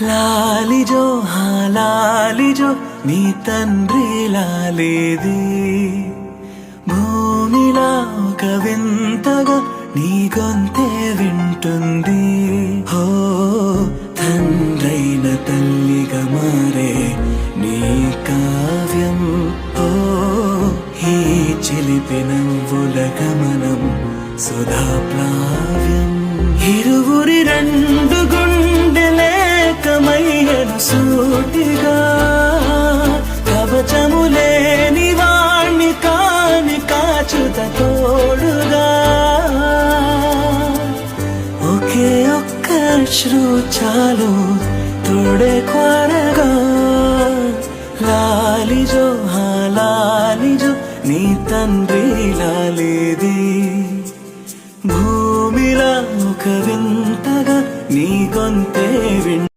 లాలిజో లాలిజో నీ తండ్రి లాలేది భూమిలా ఒక వింతగా నీ గొంతే వింటుంది హో తండ్రైన తల్లిగా మారే నీ కావ్యం ఓ ఈ చిలిపి నవ్వుల గమనం సుధా ప్లావ్యం ఇరువురి రెండు గుండెలేకమయ్యను సూటిగా కవచములేని వాణ్ణి కాని కాచుత తోడుగా ఒకే ఒక్క అశ్రు చాలు తోడే కొరగా లాలిజో లాలిజో నీ తండ్రి లాలేది భూమిలా ఒక వింతగా నీ గొంతే